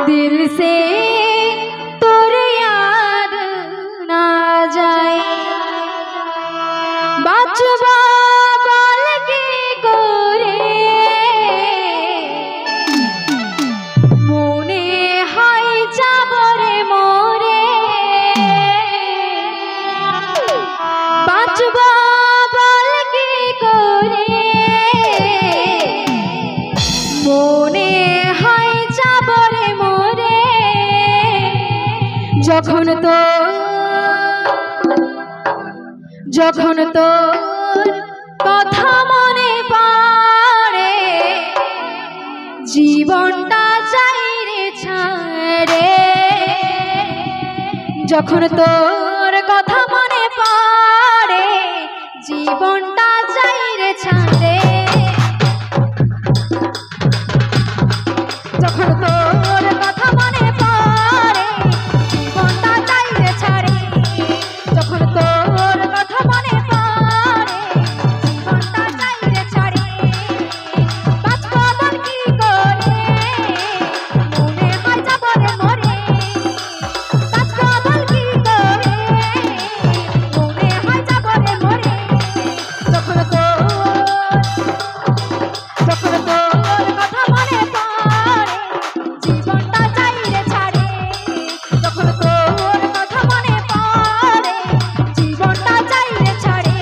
दिल से तोर याद ना जाए बाँचबा बल की करे मने হয় যাবরে মরে বাঁচবা বল কি করে মনে হয় যাবরে মরে যখন তোর কথা মনে পড়ে জীবনটা চাইরে ছাড়ে যখন তোর কথা মনে পড়ে জীবনটা চাইরে ছাড়ে যখন তোর কথা মনে পড়ে জীবনটা চাইরে ছাড়ে যখন তোর কথা মনে পড়ে জীবনটা চাইরে ছাড়ে বাঁচবো বল কি করে মনে হয় যাবরে মরে বাঁচবো বল কি করে মনে হয় যাবরে মরে যখন তোর কথা মনে পড়ে জীবনটা চাইরে ছাড়ে যখন তোর কথা মনে পড়ে জীবনটা চাইরে ছাড়ে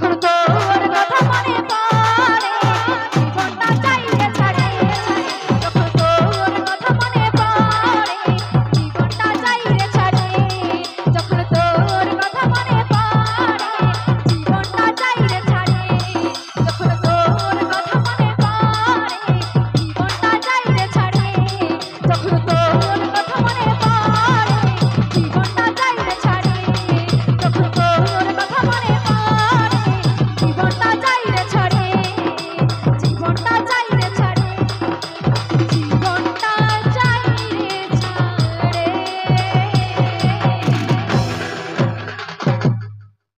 যখন তোর